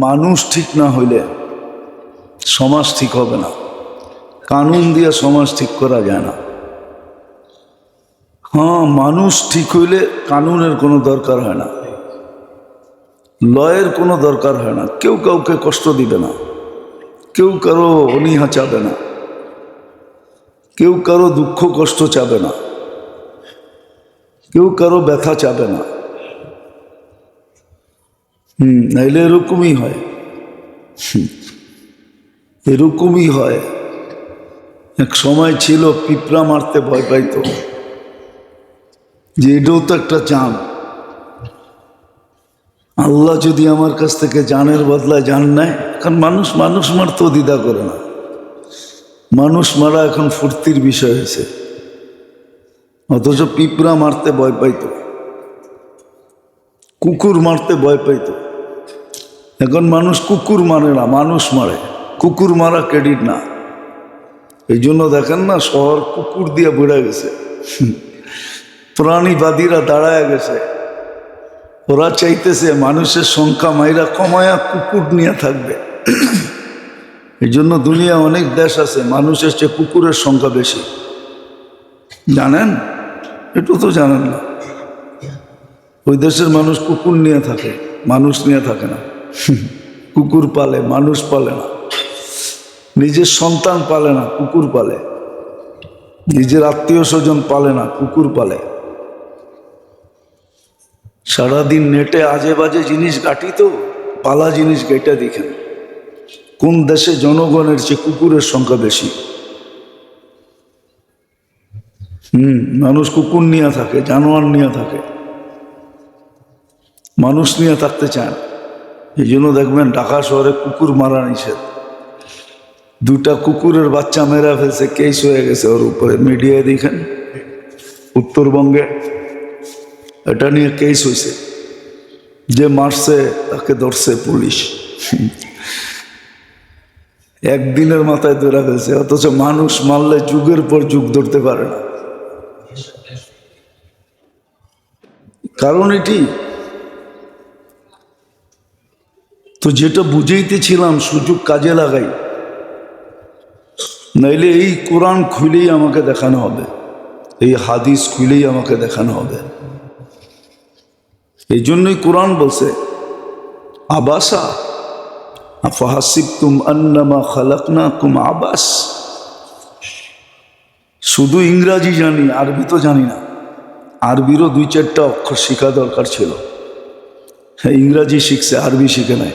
মানুষ ঠিক না হইলে সমাজ ঠিক হবে না। কানুন দিয়ে সমাজ ঠিক করা যায় না। হ্যাঁ, মানুষ ঠিক হইলে কানুনের কোনো দরকার হয় না, লয়ের কোনো দরকার হয় না। কেউ কাউকে কষ্ট দিবে না, কেউ কারো অনীহা চাবে না, কেউ কারো দুঃখ কষ্ট চাবে না, কেউ কারো ব্যথা চাবে না। নাইলে এরকমই হয়, এরকমই হয়। এক সময় ছিল পিঁপড়া মারতে ভয় পাইতো, যে এটাও তো একটা জান। আল্লাহ যদি আমার কাছ থেকে জানের বদলায় জান নেয়, কারণ মানুষ মারতেও দ্বিধা করে না। মানুষ মারা এখন ফুর্তির বিষয় হয়েছে, অথচ পিঁপড়া মারতে ভয় পাইতো, কুকুর মারতে ভয় পাইতো। এখন মানুষ কুকুর মারে না, মানুষ মারে। কুকুর মারা ক্রেডিট না। এই জন্য দেখেন না, শহর কুকুর দিয়ে বেড়ে গেছে। প্রাণীবাদীরা দাঁড়ায় গেছে, ওরা চাইতেছে মানুষের সংখ্যা মাইরা কমায়া কুকুর নিয়ে থাকবে। এই জন্য দুনিয়া অনেক দেশ আছে মানুষের চেয়ে কুকুরের সংখ্যা বেশি, জানেন? একটু তো জানেন না। ওই দেশের মানুষ কুকুর নিয়ে থাকে, মানুষ নিয়ে থাকে না। কুকুর পালে, মানুষ পালে না। নিজের সন্তান পালে না, কুকুর পালে। নিজের আত্মীয় স্বজন পালে না, কুকুর পালে। সারাদিন নেটে আজে বাজে জিনিস ঘাটি, তো পালা জিনিস ঘেটে দেখেন কোন দেশে জনগণের চেয়ে কুকুরের সংখ্যা বেশি। মানুষ কুকুর নিয়ে থাকে, জানোয়ার নিয়ে থাকে, মানুষ নিয়ে থাকতে চান। এই জন্য দেখবেন ঢাকা শহরে কুকুর মারা নিষেধ। দুটা কুকুরের বাচ্চা মেরা ফেলছে, কেস হয়ে গেছে ওর উপরে, মিডিয়ায় দেখেন। উত্তরবঙ্গে এটা নিয়ে কেস হয়েছে, যে মারছে তাকে ধরছে পুলিশ। একদিনের মাথায় ধরে ফেলছে, অথচ মানুষ মারলে যুগের পর যুগ ধরতে পারে না। কারণ এটি তো, যেটা বুঝাইতেছিলাম, সুযোগ কাজে লাগাই, নাইলে এই কোরআন খুলেই আমাকে দেখানো হবে, এই হাদিস খুলেই আমাকে দেখানো হবে। এই জন্যই কোরআন বলছে আবাসা আফাহাসিবতুম আন্নামা খালাকনাকুম আবাস। শুধু ইংরাজি জানি, আরবি তো জানি না। আরবিরও 2-4টা অক্ষর শেখা দরকার ছিল। হ্যাঁ, ইংরাজি শিখছে, আরবি শিখে নাই।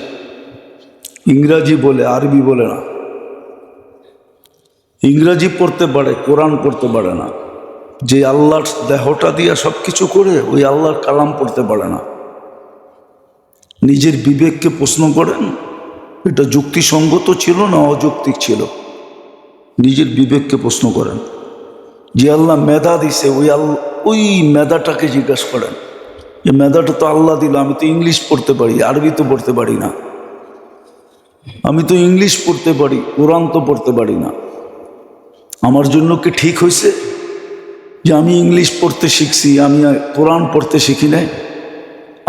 ইংরাজি বলে, আরবি বলে না। ইংরাজি পড়তে পারে, কোরআন পড়তে পারে না। যে আল্লাহর দেহটা দিয়া সব কিছু করে, ওই আল্লাহর কালাম পড়তে পারে না। নিজের বিবেককে প্রশ্ন করেন, এটা যুক্তিসঙ্গত ছিল না অযৌক্তিক ছিল? নিজের বিবেককে প্রশ্ন করেন। যে আল্লাহ মেধা দিছে, ওই মেধাটাকে জিজ্ঞাসা করেন, যে মেধাটা তো আল্লাহ দিল, আমি তো ইংলিশ পড়তে পারি, আরবি তো পড়তে পারি না। আমি তো ইংলিশ পড়তে পারি, কোরআন তো পড়তে পারি না। আমার জন্য কি ঠিক হয়েছে যে আমি ইংলিশ পড়তে শিখছি, আমি কোরআন পড়তে শিখি নাই?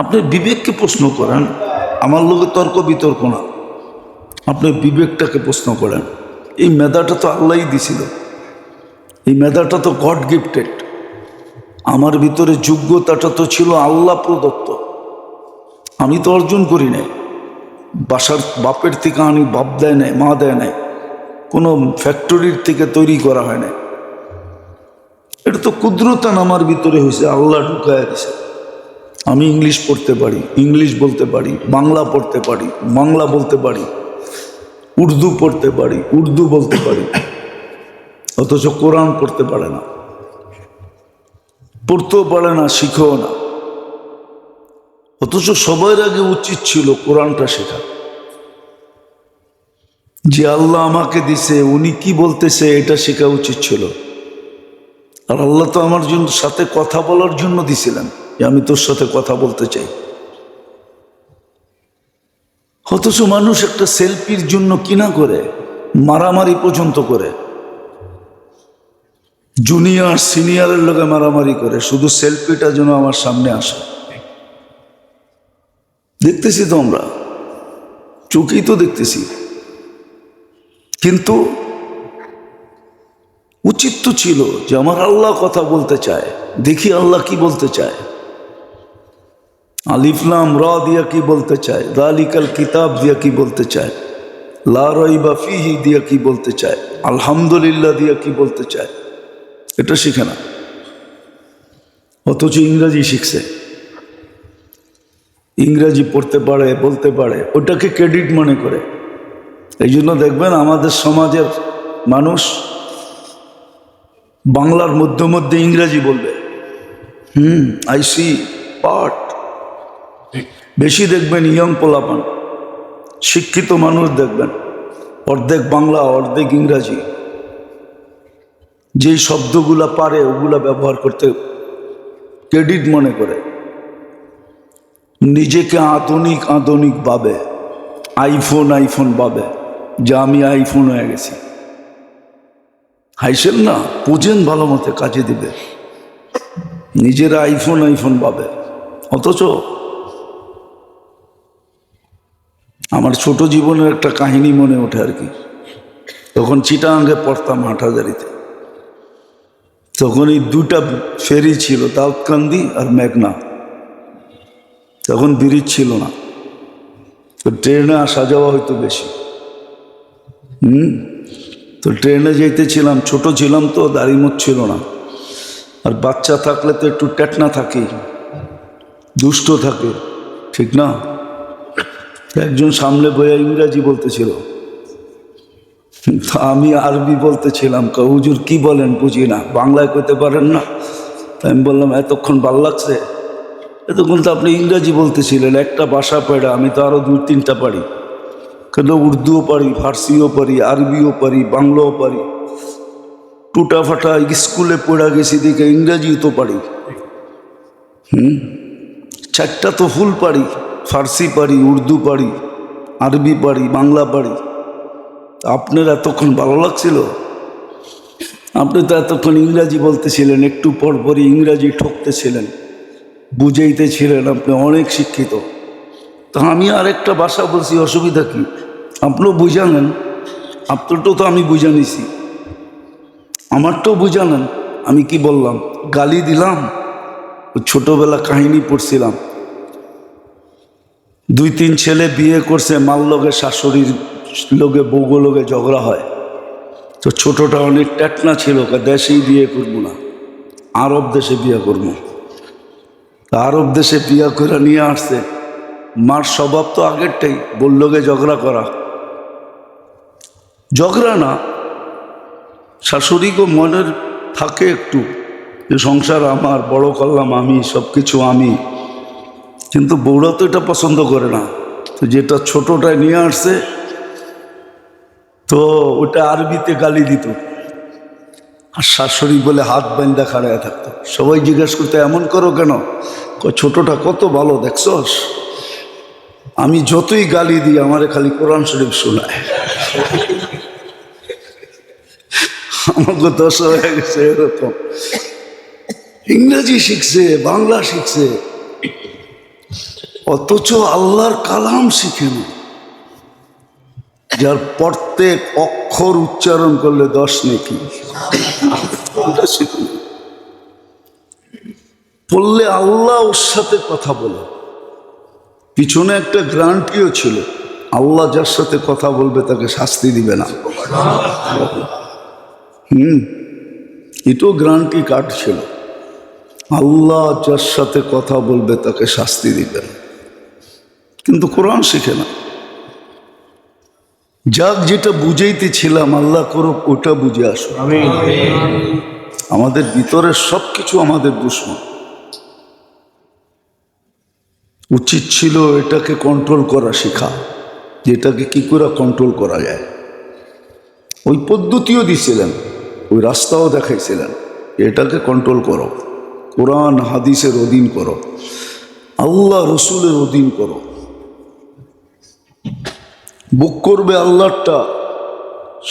আপনার বিবেককে প্রশ্ন করেন। আমার লোকে তর্ক বিতর্ক না, আপনার বিবেকটাকে প্রশ্ন করেন। এই মেধাটা তো আল্লাহই দিছিল, এই মেধাটা তো গড গিফটেড। আমার ভিতরে যোগ্যতাটা তো ছিল আল্লাহ প্রদত্ত, আমি তো অর্জন করি নাই। বাপের থেকে আনি, বাপ দেয় নাই, মা দেয় নাই, কোনো ফ্যাক্টরির থেকে তৈরি করা হয় না। এটা তো কুদরতান আমার ভিতরে হয়েছে, আল্লাহ ঢুকায় দিছে। আমি ইংলিশ পড়তে পারি, ইংলিশ বলতে পারি, বাংলা পড়তে পারি, বাংলা বলতে পারি, উর্দু পড়তে পারি, উর্দু বলতে পারি, অথচ কোরআন পড়তে পারে না, পড়তেও পারে না, শিখেও না। অথচ সবার আগে উচিত ছিল কোরআনটা শেখা। যে আল্লাহ আমাকে দিছে, উনি কি বলতেছে, এটা শেখা উচিত ছিল। আর আল্লাহ তো আমার জন্য সাথে কথা বলার জন্য দিছিলেন, যে আমি তোর সাথে কথা বলতে চাই। অথচ মানুষ একটা সেলফির জন্য কিনা করে, মারামারি পর্যন্ত করে, জুনিয়র সিনিয়রের লোকে মারামারি করে, শুধু সেলফিটা যেন আমার সামনে আসে। দেখতেছি তো আমরা, চোখেই তো দেখতেছি। কিন্তু উচিত তো ছিল যে আমার আল্লাহ কথা বলতে চায়, দেখি আল্লাহ কি বলতে চায়। আলিফ লাম রা দিয়া কি বলতে চায়, যালিকাল কিতাব দিয়া কি বলতে চায়, লা রাইবা ফিহি দিয়া কি বলতে চায়, আলহামদুলিল্লাহ দিয়া কি বলতে চায়, এটা শিখে না। অথচ ইংরাজি শিখছে, ইংরাজি পড়তে পারে, বলতে পারে, ওটাকে ক্রেডিট মনে করে। এই জন্য দেখবেন আমাদের সমাজের মানুষ বাংলার মধ্যে মধ্যে ইংরাজি বলবে। আই সি পার্ট বেশি দেখবেন ইয়ং পোলাপান, শিক্ষিত মানুষ দেখবেন অর্ধেক বাংলা অর্ধেক ইংরাজি। যেই শব্দগুলা পারে ওগুলা ব্যবহার করতে ক্রেডিট মনে করে, নিজেকে আধুনিক আধুনিক ভাবে, আইফোন আইফোন ভাবে যে আমি আইফোন হয়ে গেছি। হাইসেন না, বোঝেন ভালো মতে, কাজে দিবে। নিজেরা আইফোন আইফোন ভাবে। অথচ আমার ছোট জীবনের একটা কাহিনী মনে ওঠে আর কি। তখন চিটাগাঙ্গে পড়তাম হাটহাজারিতে। তখন এই দুটা ফেরি ছিল, দাউদকান্দি আর মেঘনা। তখন ব্রিজ ছিল না, তো ট্রেনে আসা যাওয়া হয়তো বেশি। তো ট্রেনে যেতেছিলাম, ছোট ছিলাম তো, দাড়ি মুখ ছিল না। আর বাচ্চা থাকলে তো একটু টেটনা থাকে, দুষ্ট থাকে, ঠিক না? একজন সামনে বইয়া ইংরাজি বলতেছিল, আমি আরবি বলতেছিলাম। হুজুর কি বলেন বুঝি না, বাংলায় কইতে পারেন না? আমি বললাম এতক্ষণ ভাল লাগছে, এতক্ষণ তো আপনি ইংরাজি বলতেছিলেন, একটা ভাষা পেড়া, আমি তো আরো 2-3টা পারি। কেন উর্দুও পারি, ফার্সিও পারি, আরবিও পারি, বাংলাও পারি, টুটা ফাটা স্কুলে পড়া গেছি দিকে ইংরাজিও তো পারি। 4টা তো ফুল পারি, ফার্সি পারি, উর্দু পারি, আরবি পারি, বাংলা পারি। আপনার এতক্ষণ ভালো লাগছিল? আপনি তো এতক্ষণ ইংরাজি বলতেছিলেন, একটু পর পরই ইংরাজি ঠকতেছিলেন, বুঝাইতেছিলেন, আপনি অনেক শিক্ষিত। তা আমি আরেকটা ভাষা বলছি, অসুবিধা কি? আপনিও বুঝালেন, আপনারটাও তো আমি বুঝা নিছি, আমারটাও বুঝালেন। আমি কি বললাম? গালি দিলাম? ছোটবেলা কাহিনী পড়ছিলাম, 2-3 ছেলে বিয়ে করছে, মার লগে শাশুড়ির লোকে বউগো লোকে ঝগড়া হয়। তো ছোটটা অনেক টেটনা ছিল, দেশেই বিয়ে করবো না, আরব দেশে বিয়ে করবো। আরব দেশে বিয়ে করে নিয়ে আসছে। মার স্বভাব তো আগেরটাই, বললোকে ঝগড়া করা, ঝগড়া না, শাশুড়িকে মনের থাকে একটু যে সংসার আমার, বড় করলাম আমি, সব কিছু আমি। কিন্তু বউরা তো এটা পছন্দ করে না। তো যেটা ছোটটায় নিয়ে আসছে, তো ওটা আরবিতে গালি দিত, আর শাশুড়ি বলে হাত বান্ধা খাড়ায় থাকতো। সবাই জিজ্ঞেস করতো এমন করো কেন? ছোটটা কত ভালো দেখছস, আমি যতই গালি দিই আমারে খালি কোরআন শরীফ শোনায়। আমাকে দশা হয়ে গেছে এরকম। ইংরেজি শিখছে, বাংলা শিখছে, অথচ আল্লাহর কালাম শিখে না। যার প্রত্যেক অক্ষর উচ্চারণ করলে 10 নেকি, পড়লে আল্লাহ ওর সাথে কথা বলে। পিছনে একটা গ্যারান্টিও ছিল, আল্লাহ যার সাথে কথা বলবে তাকে শাস্তি দিবে না। এটাও গ্যারান্টি কার্ড ছিল, আল্লাহ যার সাথে কথা বলবে তাকে শাস্তি দিবে না। কিন্তু কোরআন শিখে না। যাক, যেটা বুঝাইতেছিলাম, আল্লাহ করো ওটা বুঝে আসো। আমাদের ভিতরে সব কিছু আমাদের দুশ্মন। উচিত ছিল এটাকে কন্ট্রোল করা শেখা, যেটাকে কি করে কন্ট্রোল করা যায়। ওই পদ্ধতিও দিছিলেন, ওই রাস্তাও দেখাইছিলেন, এটাকে কন্ট্রোল করো, কোরআন হাদিসের অধীন করো, আল্লাহ রসুলের অধীন করো। বুক করবে আল্লাহরটা,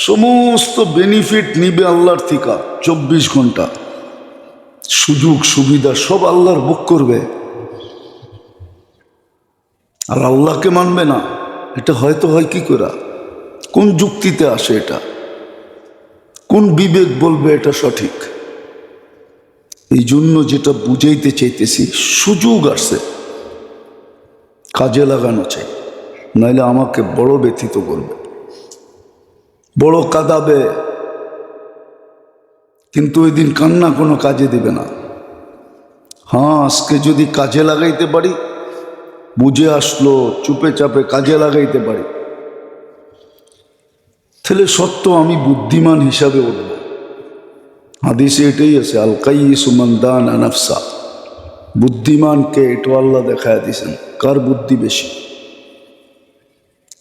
সমস্ত বেনিফিট নিবে আল্লাহর থেকে, 24 ঘন্টা সুযোগ সুবিধা সব আল্লাহর বুক করবে। আর আল্লাহকে মানবে না, এটা হয়তো হয় কি করে? কোন যুক্তিতে আসে এটা? কোন বিবেক বলবে এটা সঠিক? এই জন্য যেটা বুঝাইতে চাইতেছি, সুযোগ আসছে, কাজে লাগানো চাই, নাইলে আমাকে বড় ব্যথিত করবে, বড় কাঁদাবে, কিন্তু ওই দিন কান্না কোনো কাজে দিবে না। হ্যাঁ, আজকে যদি কাজে লাগাইতে পারি, বুঝে আসলো, চুপে চাপে কাজে লাগাইতে পারি, তাহলে সত্য আমি বুদ্ধিমান হিসাবে উঠব। হাদিসে এটাই আছে, আল কাইয়িসু মান দানা নাফসা। বুদ্ধিমানকে এটা আল্লাহ দেখায় দিয়েছেন, কার বুদ্ধি বেশি।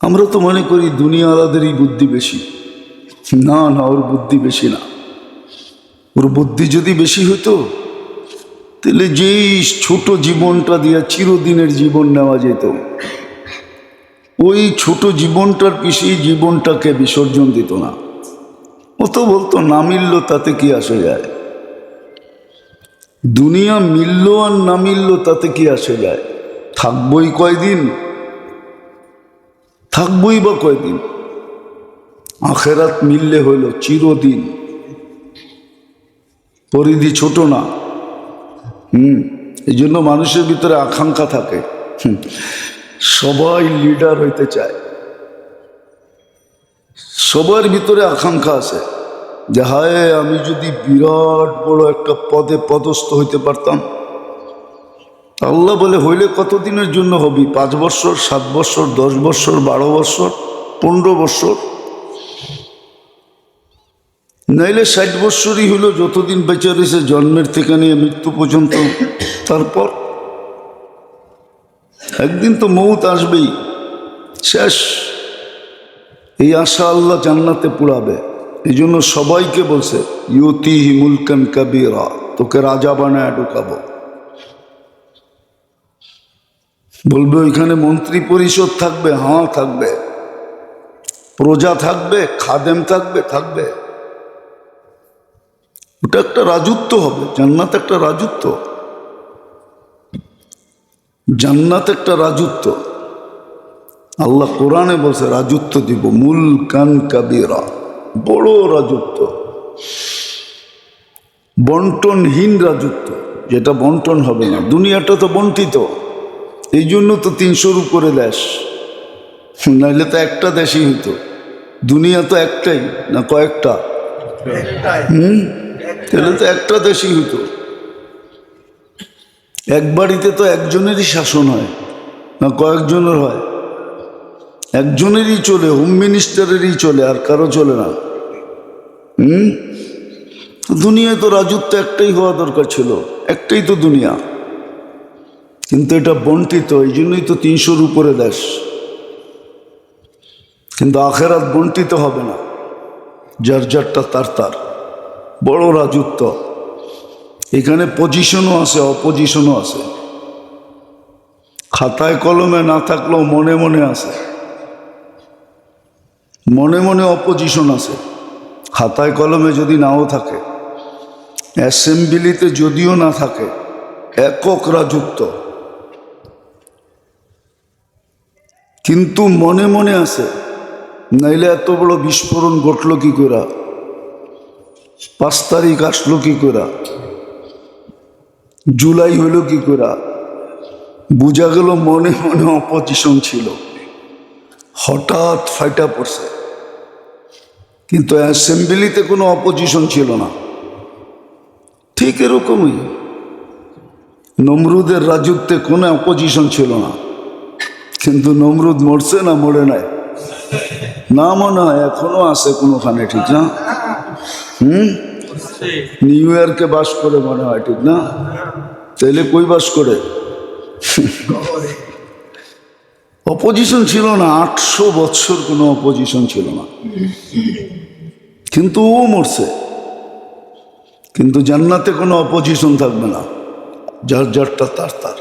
আমরা তো মনে করি দুনিয়াওয়ালাদেরই বুদ্ধি বেশি। না না, ওর বুদ্ধি বেশি না। ওর বুদ্ধি যদি বেশি হতো, তাহলে যেই ছোট জীবনটা দিয়ে চিরদিনের জীবন নেওয়া যেত, ওই ছোট জীবনটার পিছিয়ে জীবনটাকে বিসর্জন দিত না। ও তো বলতো না মিলল তাতে কি আসে যায়, দুনিয়া মিলল আর না মিলল তাতে কি আসে যায়, থাকবই কয়দিন, থাকবই বা কয়দিন। আখেরাত মিললে হইল চিরদিন, পরিধি ছোট না। এই জন্য মানুষের ভিতরে আকাঙ্ক্ষা থাকে, সবাই লিডার হইতে চায়, সবার ভিতরে আকাঙ্ক্ষা আছে যে হায় আমি যদি বিরাট বড় একটা পদে পদস্থ হইতে পারতাম। আল্লাহ বলে হইলে কতদিনের জন্য হবি? 5 বছর, 7 বছর, 10 বছর, 12 বছর, 15 বছর, নাইলে 60 বছরই হইল, যতদিন বেঁচে রয়েছে জন্মের থেকে নিয়ে মৃত্যু পর্যন্ত। তারপর একদিন তো মৌত আসবেই, শেষ। এই আশা আল্লাহ জান্নাতে পুরাবে। এই জন্য সবাইকে বলছে ইউতিহি মুলকান কাবীরা, তোকে রাজা বানায় ঢুকাবো। বলবে ওইখানে মন্ত্রী পরিষদ থাকবে, হ্যাঁ থাকবে, প্রজা থাকবে, খাদেম থাকবে, থাকবে। ওটা একটা রাজত্ব হবে, জান্নাত একটা রাজত্ব, জান্নাত একটা রাজত্ব। আল্লাহ কোরআনে বলছে রাজত্ব দিব, মুলকান কাবীরা, বড় রাজত্ব, বন্টনহীন রাজত্ব, যেটা বন্টন হবে না। দুনিয়াটা তো বন্টিত, এই জন্য তো 300-র উপরে দেশ, নাইলে তো একটা দেশই হইতো। দুনিয়া তো একটাই না কয়েকটা? তাহলে তো একটা দেশই হইতো। এক বাড়িতে তো একজনেরই শাসন হয় না কয়েকজনের হয়? একজনেরই চলে, হোম মিনিস্টারেরই চলে, আর কারো চলে না। দুনিয়ায় তো রাজত্ব একটাই হওয়া দরকার ছিল, একটাই তো দুনিয়া, কিন্তু এটা বন্টিত, এই জন্যই তো 300-র উপরে দেশ। কিন্তু আখেরাত বন্টিত হবে না, যার যারটা তার তার, বড় রাজত্ব। এখানে পজিশনও আছে, অপজিশনও আছে, খাতায় কলমে না থাকলেও মনে মনে আছে, মনে মনে অপজিশন আছে। খাতায় কলমে যদি নাও থাকে, অ্যাসেম্বলিতে যদিও না থাকে, একক রাজত্ব, কিন্তু মনে মনে আছে। নাইলে এত বড় বিস্ফোরণ ঘটল কি করে? 5 তারিখ আসলো কি করে? জুলাই হইল কি করে? বোঝা গেল মনে মনে অপজিশন ছিল, হঠাৎ ফাইটা পড়ছে। কিন্তু অ্যাসেম্বলিতে কোনো অপজিশন ছিল না। ঠিক এরকমই নমরুদের রাজত্বে কোনো অপজিশন ছিল না, কিন্তু নমরুদ মরছে না মরে নাই? না, মনে হয় এখনো আছে কোনোখানে, ঠিক না? নিউ ইয়র্কে বাস করে মনে হয়, ঠিক না? তাইলে কই বাস করে? অপোজিশন ছিল না, 800 বছর কোনো অপোজিশন ছিল না, কিন্তু ও মরছে। কিন্তু জান্নাতে কোনো অপোজিশন থাকবে না, যার যারটা তার তার।